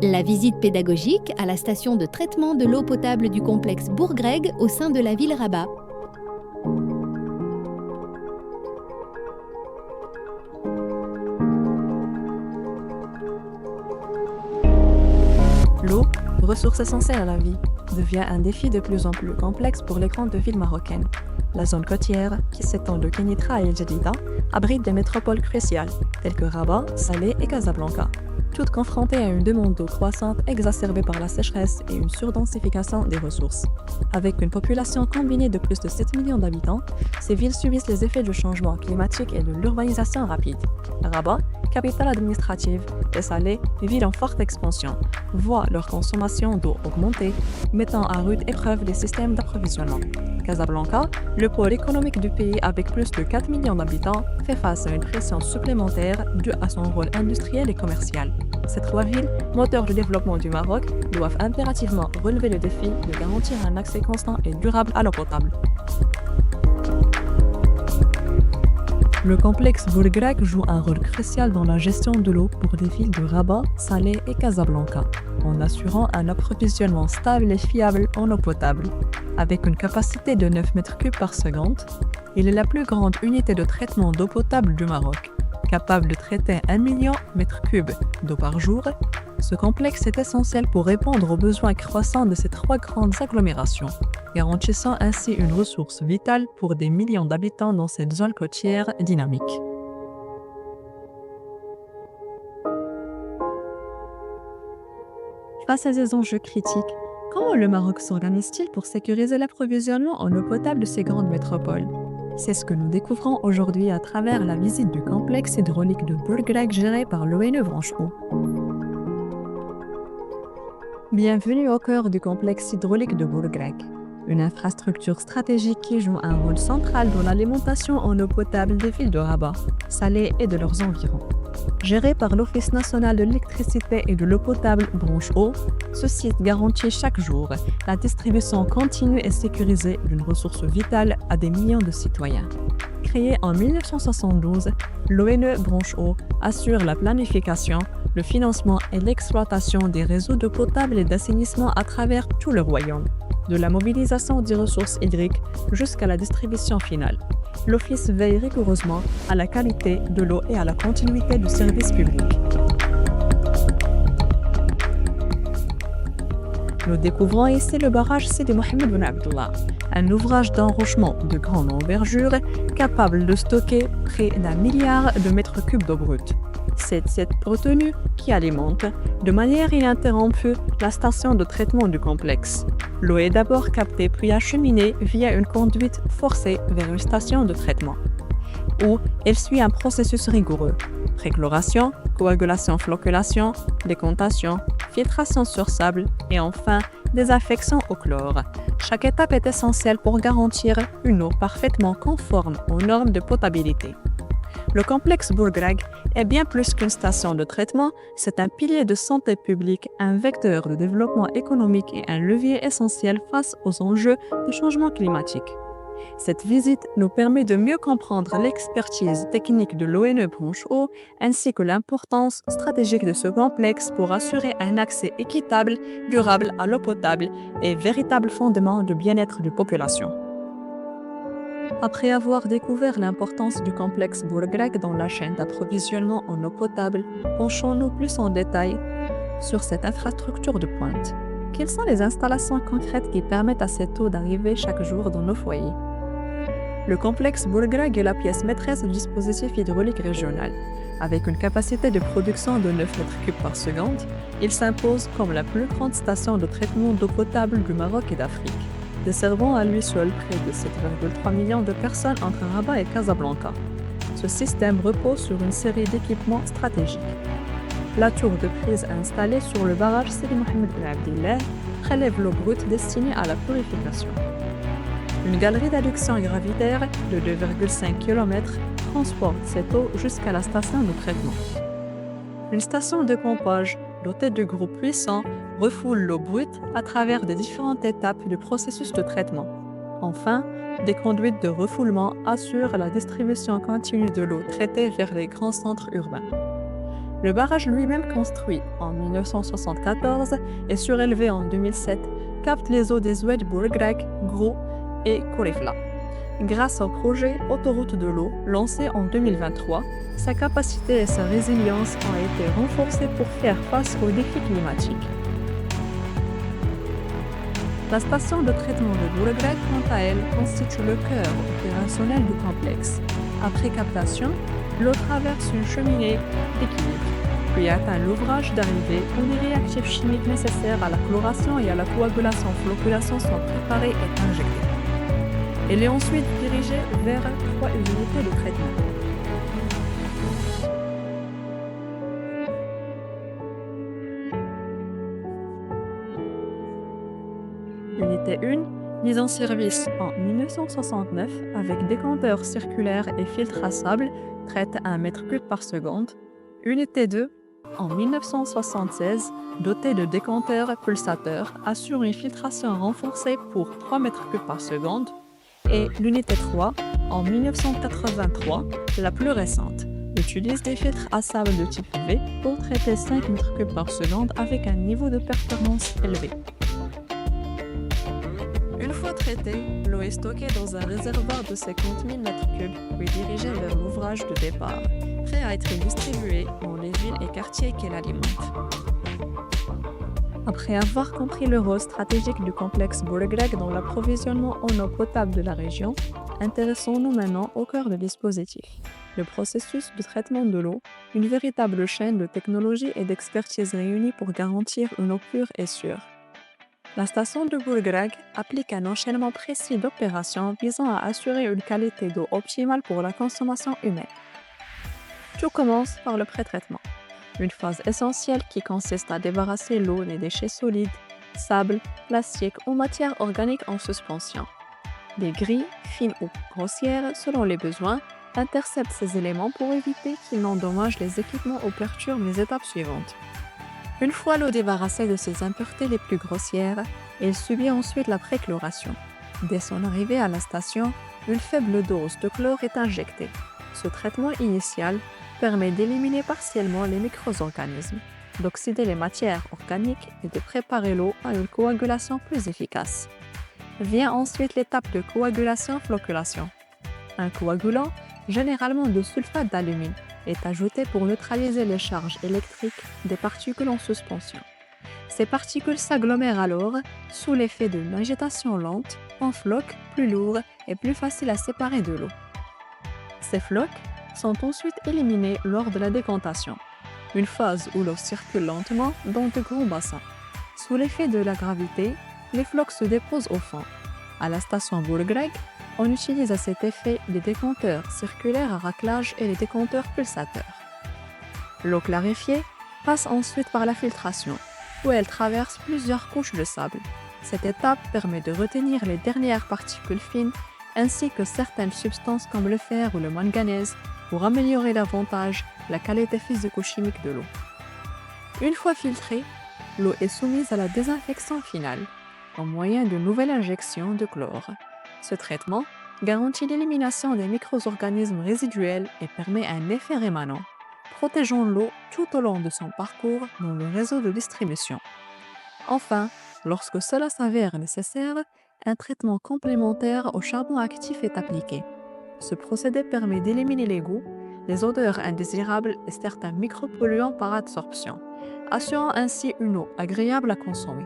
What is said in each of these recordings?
La visite pédagogique à la station de traitement de l'eau potable du complexe Bourgreg au sein de la ville Rabat. L'eau, ressource essentielle à la vie, devient un défi de plus en plus complexe pour les grandes villes marocaines. La zone côtière, qui s'étend de Kenitra à El Jadida, abrite des métropoles cruciales, telles que Rabat, Salé et Casablanca, toutes confrontées à une demande d'eau croissante exacerbée par la sécheresse et une surdensification des ressources. Avec une population combinée de plus de 7 millions d'habitants, ces villes subissent les effets du changement climatique et de l'urbanisation rapide. Rabat, capitale administrative, et Salé, villes en forte expansion, voient leur consommation d'eau augmenter, mettant à rude épreuve les systèmes d'approvisionnement. Casablanca, le pôle économique du pays avec plus de 4 millions d'habitants, fait face à une pression supplémentaire due à son rôle industriel et commercial. Ces trois villes, moteurs du développement du Maroc, doivent impérativement relever le défi de garantir un accès constant et durable à l'eau potable. Le complexe Bourgreg joue un rôle crucial dans la gestion de l'eau pour les villes de Rabat, Salé et Casablanca, en assurant un approvisionnement stable et fiable en eau potable. Avec une capacité de 9 mètres cubes par seconde, il est la plus grande unité de traitement d'eau potable du Maroc. Capable de traiter 1 million de mètres cubes d'eau par jour, ce complexe est essentiel pour répondre aux besoins croissants de ces trois grandes agglomérations, garantissant ainsi une ressource vitale pour des millions d'habitants dans cette zone côtière dynamique. Face à ces enjeux critiques, comment le Maroc s'organise-t-il pour sécuriser l'approvisionnement en eau potable de ces grandes métropoles ? C'est ce que nous découvrons aujourd'hui à travers la visite du complexe hydraulique de Bourgreg géré par l'ONE Branche Eau. Bienvenue au cœur du complexe hydraulique de Bourgreg, une infrastructure stratégique qui joue un rôle central dans l'alimentation en eau potable des villes de Rabat, Salé et de leurs environs. Géré par l'Office national de l'électricité et de l'eau potable Branche Eau, ce site garantit chaque jour la distribution continue et sécurisée d'une ressource vitale à des millions de citoyens. Créé en 1972, l'ONE Branche Eau assure la planification, le financement et l'exploitation des réseaux d'eau potable et d'assainissement à travers tout le royaume, de la mobilisation des ressources hydriques jusqu'à la distribution finale. L'Office veille rigoureusement à la qualité de l'eau et à la continuité du service public. Nous découvrons ici le barrage Sidi Mohamed Ben Abdullah, un ouvrage d'enrochement de grande envergure capable de stocker près d'1 milliard de mètres cubes d'eau brute. C'est cette retenue qui alimente, de manière ininterrompue, la station de traitement du complexe. L'eau est d'abord captée puis acheminée via une conduite forcée vers une station de traitement, où elle suit un processus rigoureux. Préchloration, coagulation-flocculation, décontation, filtration sur sable et enfin désinfection au chlore. Chaque étape est essentielle pour garantir une eau parfaitement conforme aux normes de potabilité. Le complexe Bourgreg est bien plus qu'une station de traitement, c'est un pilier de santé publique, un vecteur de développement économique et un levier essentiel face aux enjeux du changement climatique. Cette visite nous permet de mieux comprendre l'expertise technique de l'ONE Branche Eau ainsi que l'importance stratégique de ce complexe pour assurer un accès équitable, durable à l'eau potable et véritable fondement de bien-être des populations. Après avoir découvert l'importance du complexe Bourgreg dans la chaîne d'approvisionnement en eau potable, penchons-nous plus en détail sur cette infrastructure de pointe. Quelles sont les installations concrètes qui permettent à cette eau d'arriver chaque jour dans nos foyers ? Le complexe Bourgreg est la pièce maîtresse du dispositif hydraulique régional. Avec une capacité de production de 9 mètres cubes par seconde, il s'impose comme la plus grande station de traitement d'eau potable du Maroc et d'Afrique, desservant à lui seul près de 7,3 millions de personnes entre Rabat et Casablanca. Ce système repose sur une série d'équipements stratégiques. La tour de prise installée sur le barrage Sidi Mohamed Ben Abdullah prélève l'eau brute destinée à la purification. Une galerie d'adduction gravitaire de 2,5 km transporte cette eau jusqu'à la station de traitement. Une station de pompage dotée de groupes puissants refoule l'eau brute à travers des différentes étapes du processus de traitement. Enfin, des conduites de refoulement assurent la distribution continue de l'eau traitée vers les grands centres urbains. Le barrage lui-même, construit en 1974 et surélevé en 2007, capte les eaux des oueds Bourgreg, Gros et Korifla. Grâce au projet Autoroute de l'eau lancé en 2023, sa capacité et sa résilience ont été renforcées pour faire face aux défis climatiques. La station de traitement de Bourgreg, quant à elle, constitue le cœur opérationnel du complexe. Après captation, l'eau traverse une cheminée d'équilibre, puis atteint l'ouvrage d'arrivée où les réactifs chimiques nécessaires à la chloration et à la coagulation-floculation sont préparés et injectés. Elle est ensuite dirigée vers 3 unités de traitement. Unité 1, mise en service en 1969 avec décanteur circulaire et filtre à sable, traite à 1 m3 par seconde. Unité 2, en 1976, dotée de décanteurs pulsateurs, assure une filtration renforcée pour 3 m3 par seconde. Et l'unité 3, en 1983, la plus récente, utilise des filtres à sable de type V pour traiter 5 m3 par seconde avec un niveau de performance élevé. Une fois traitée, l'eau est stockée dans un réservoir de 50 000 m3 puis dirigée vers l'ouvrage de départ, prêt à être distribué dans les villes et quartiers qu'elle alimente. Après avoir compris le rôle stratégique du complexe Bourgreg dans l'approvisionnement en eau potable de la région, intéressons-nous maintenant au cœur du dispositif, le processus de traitement de l'eau, une véritable chaîne de technologie et d'expertise réunies pour garantir une eau pure et sûre. La station de Bourgreg applique un enchaînement précis d'opérations visant à assurer une qualité d'eau optimale pour la consommation humaine. Tout commence par le pré-traitement, une phase essentielle qui consiste à débarrasser l'eau des déchets solides, sable, plastique ou matières organiques en suspension. Des grilles, fines ou grossières, selon les besoins, interceptent ces éléments pour éviter qu'ils n'endommagent les équipements ou perturbent les étapes suivantes. Une fois l'eau débarrassée de ses impuretés les plus grossières, elle subit ensuite la préchloration. Dès son arrivée à la station, une faible dose de chlore est injectée. Ce traitement initial permet d'éliminer partiellement les micro-organismes, d'oxyder les matières organiques et de préparer l'eau à une coagulation plus efficace. Vient ensuite l'étape de coagulation-floculation. Un coagulant, généralement de sulfate d'alumine, est ajouté pour neutraliser les charges électriques des particules en suspension. Ces particules s'agglomèrent alors sous l'effet d'une agitation lente en flocs plus lourds et plus faciles à séparer de l'eau. Ces flocs sont ensuite éliminés lors de la décantation, une phase où l'eau circule lentement dans de grands bassins. Sous l'effet de la gravité, les flocs se déposent au fond. À la station Bourgreg, on utilise à cet effet des décanteurs circulaires à raclage et les décanteurs pulsateurs. L'eau clarifiée passe ensuite par la filtration, où elle traverse plusieurs couches de sable. Cette étape permet de retenir les dernières particules fines ainsi que certaines substances comme le fer ou le manganèse pour améliorer davantage la qualité physico-chimique de l'eau. Une fois filtrée, l'eau est soumise à la désinfection finale, au moyen d'une nouvelle injection de chlore. Ce traitement garantit l'élimination des micro-organismes résiduels et permet un effet rémanent, protégeant l'eau tout au long de son parcours dans le réseau de distribution. Enfin, lorsque cela s'avère nécessaire, un traitement complémentaire au charbon actif est appliqué. Ce procédé permet d'éliminer les goûts, les odeurs indésirables et certains micropolluants par absorption, assurant ainsi une eau agréable à consommer.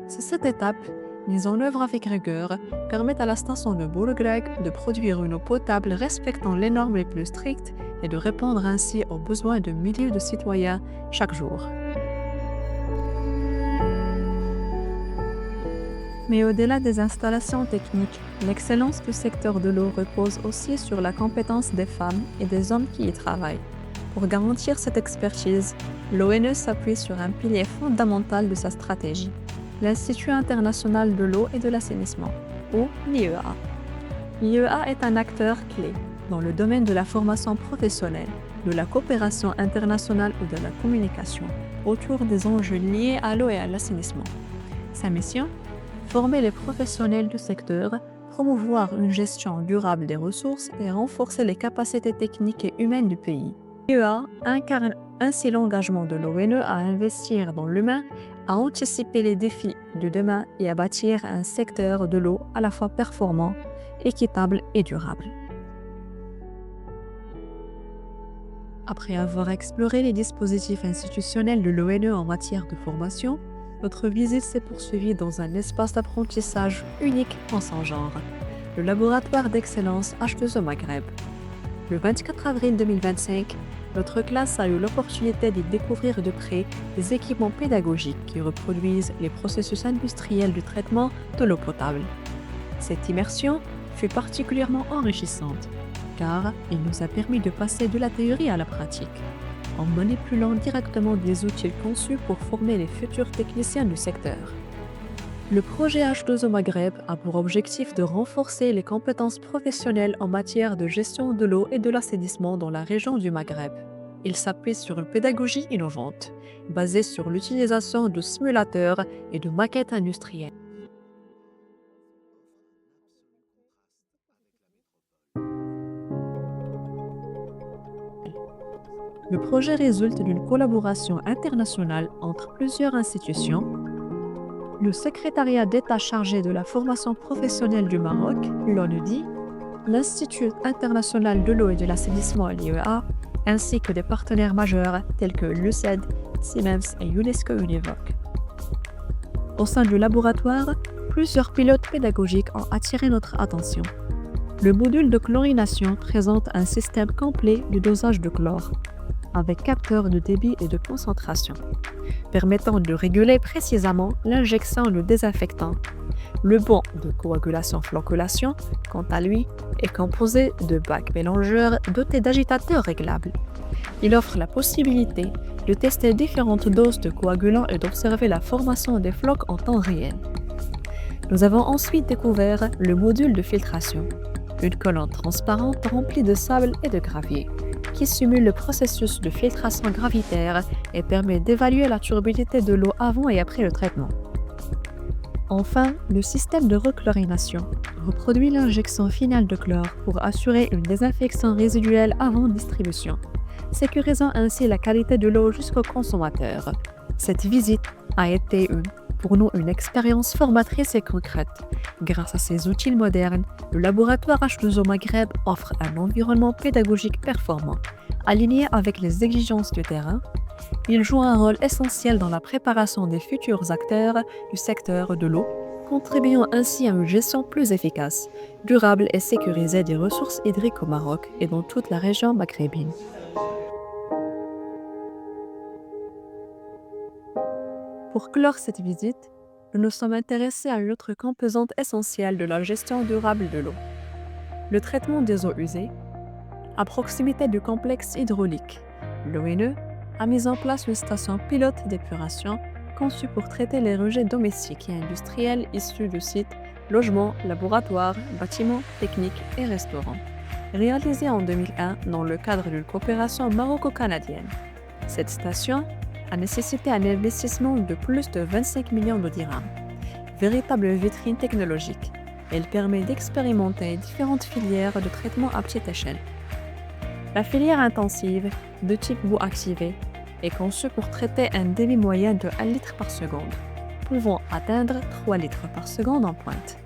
C'est cette étape, mise en œuvre avec rigueur, permet à la station de Bourgreg de produire une eau potable respectant les normes les plus strictes et de répondre ainsi aux besoins de milliers de citoyens chaque jour. Mais au-delà des installations techniques, l'excellence du secteur de l'eau repose aussi sur la compétence des femmes et des hommes qui y travaillent. Pour garantir cette expertise, l'ONE s'appuie sur un pilier fondamental de sa stratégie, l'Institut international de l'eau et de l'assainissement, ou l'IEA. L'IEA est un acteur clé dans le domaine de la formation professionnelle, de la coopération internationale ou de la communication autour des enjeux liés à l'eau et à l'assainissement. Sa mission ? Former les professionnels du secteur, promouvoir une gestion durable des ressources et renforcer les capacités techniques et humaines du pays. L'IEA incarne ainsi l'engagement de l'ONE à investir dans l'humain, à anticiper les défis de demain et à bâtir un secteur de l'eau à la fois performant, équitable et durable. Après avoir exploré les dispositifs institutionnels de l'ONE en matière de formation, notre visite s'est poursuivie dans un espace d'apprentissage unique en son genre, le laboratoire d'excellence H2O Maghreb. Le 24 avril 2025, notre classe a eu l'opportunité d'y découvrir de près des équipements pédagogiques qui reproduisent les processus industriels du traitement de l'eau potable. Cette immersion fut particulièrement enrichissante, car il nous a permis de passer de la théorie à la pratique, en manipulant directement des outils conçus pour former les futurs techniciens du secteur. Le projet H2O Maghreb a pour objectif de renforcer les compétences professionnelles en matière de gestion de l'eau et de l'assainissement dans la région du Maghreb. Il s'appuie sur une pédagogie innovante, basée sur l'utilisation de simulateurs et de maquettes industrielles. Le projet résulte d'une collaboration internationale entre plusieurs institutions. Le secrétariat d'État chargé de la formation professionnelle du Maroc, l'ONUDI, l'Institut international de l'eau et de l'assainissement, l'IEA, ainsi que des partenaires majeurs tels que l'UCED, Siemens et UNESCO Univoc. Au sein du laboratoire, plusieurs pilotes pédagogiques ont attiré notre attention. Le module de chlorination présente un système complet de dosage de chlore, avec capteur de débit et de concentration, permettant de réguler précisément l'injection de désinfectant. Le banc de coagulation-flocculation, quant à lui, est composé de bacs mélangeurs dotés d'agitateurs réglables. Il offre la possibilité de tester différentes doses de coagulants et d'observer la formation des flocs en temps réel. Nous avons ensuite découvert le module de filtration, une colonne transparente remplie de sable et de gravier, qui simule le processus de filtration gravitaire et permet d'évaluer la turbidité de l'eau avant et après le traitement. Enfin, le système de rechlorination reproduit l'injection finale de chlore pour assurer une désinfection résiduelle avant distribution, sécurisant ainsi la qualité de l'eau jusqu'au consommateur. Cette visite a été pour nous une expérience formatrice et concrète. Grâce à ces outils modernes, le laboratoire H2O Maghreb offre un environnement pédagogique performant, aligné avec les exigences du terrain. Il joue un rôle essentiel dans la préparation des futurs acteurs du secteur de l'eau, contribuant ainsi à une gestion plus efficace, durable et sécurisée des ressources hydriques au Maroc et dans toute la région maghrébine. Pour clore cette visite, nous nous sommes intéressés à une autre composante essentielle de la gestion durable de l'eau, le traitement des eaux usées. À proximité du complexe hydraulique, l'ONE a mis en place une station pilote d'épuration conçue pour traiter les rejets domestiques et industriels issus du site logements, laboratoires, bâtiments, techniques et restaurants, réalisée en 2001 dans le cadre d'une coopération maroco-canadienne. Cette station a nécessité un investissement de plus de 25 millions de dirhams. Véritable vitrine technologique, elle permet d'expérimenter différentes filières de traitement à petite échelle. La filière intensive, de type boue activé, est conçue pour traiter un débit moyen de 1 litre par seconde, pouvant atteindre 3 litres par seconde en pointe.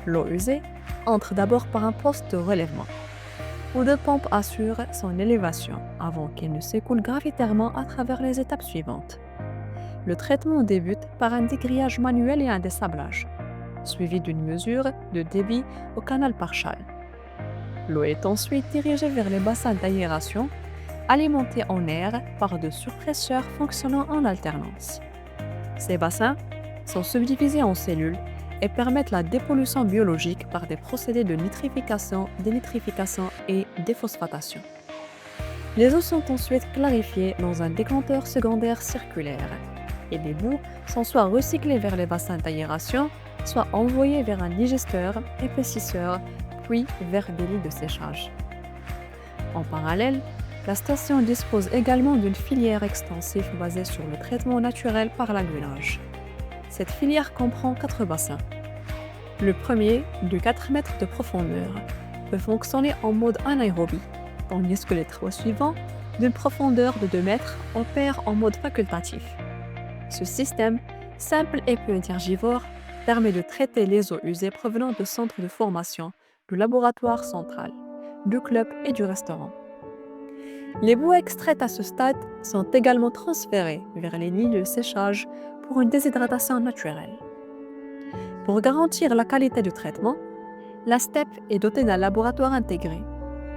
L'eau usée entre d'abord par un poste de relèvement, où deux pompes assurent son élévation avant qu'elle ne s'écoule gravitairement à travers les étapes suivantes. Le traitement débute par un dégrillage manuel et un dessablage, suivi d'une mesure de débit au canal par châle. L'eau est ensuite dirigée vers les bassins d'aération, alimentés en air par de surpresseurs fonctionnant en alternance. Ces bassins sont subdivisés en cellules et permettent la dépollution biologique par des procédés de nitrification, dénitrification et déphosphatation. Les eaux sont ensuite clarifiées dans un décanteur secondaire circulaire et les boues sont soit recyclées vers les bassins d'aération, soit envoyées vers un digesteur, épaississeur, puis vers des lits de séchage. En parallèle, la station dispose également d'une filière extensive basée sur le traitement naturel par lagunage. Cette filière comprend 4 bassins. Le premier, de 4 mètres de profondeur, peut fonctionner en mode anaérobie, tandis que les 3 suivants d'une profondeur de 2 mètres, opère en mode facultatif. Ce système, simple et peu énergivore, permet de traiter les eaux usées provenant de centres de formation, du laboratoire central, du club et du restaurant. Les boues extraites à ce stade sont également transférées vers les lignes de séchage pour une déshydratation naturelle. Pour garantir la qualité du traitement, la STEP est dotée d'un laboratoire intégré,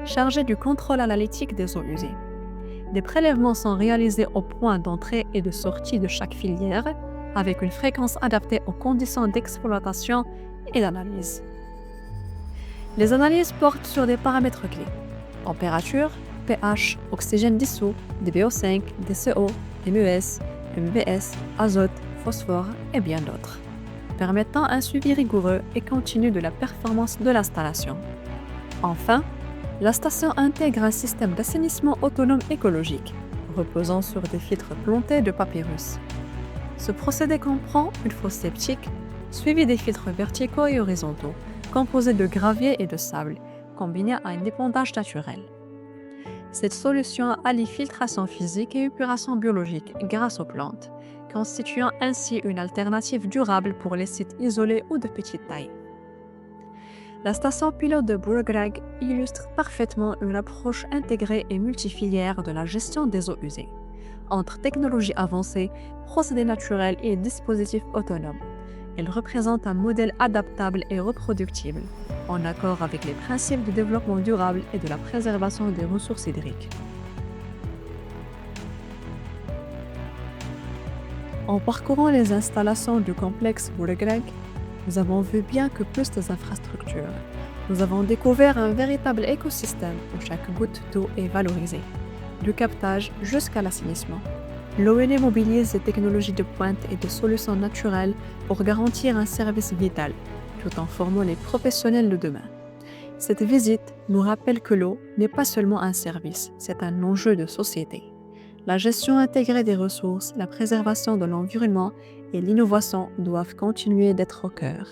chargé du contrôle analytique des eaux usées. Des prélèvements sont réalisés au point d'entrée et de sortie de chaque filière, avec une fréquence adaptée aux conditions d'exploitation et d'analyse. Les analyses portent sur des paramètres clés: température, pH, oxygène dissous, DBO5, DCO, MES, MBS, azote, phosphore et bien d'autres, permettant un suivi rigoureux et continu de la performance de l'installation. Enfin, la station intègre un système d'assainissement autonome écologique, reposant sur des filtres plantés de papyrus. Ce procédé comprend une fosse septique, suivie des filtres verticaux et horizontaux, composés de gravier et de sable, combinés à un épandage naturel. Cette solution allie filtration physique et épuration biologique grâce aux plantes, constituant ainsi une alternative durable pour les sites isolés ou de petite taille. La station pilote de Borgreg illustre parfaitement une approche intégrée et multifilière de la gestion des eaux usées, entre technologies avancées, procédés naturels et dispositifs autonomes. Elle représente un modèle adaptable et reproductible, en accord avec les principes du développement durable et de la préservation des ressources hydriques. En parcourant les installations du complexe Borgreg, nous avons vu bien que plus des infrastructures. Nous avons découvert un véritable écosystème où chaque goutte d'eau est valorisée, du captage jusqu'à l'assainissement. L'ONE mobilise des technologies de pointe et des solutions naturelles pour garantir un service vital, tout en formant les professionnels de demain. Cette visite nous rappelle que l'eau n'est pas seulement un service, c'est un enjeu de société. La gestion intégrée des ressources, la préservation de l'environnement et l'innovation doivent continuer d'être au cœur.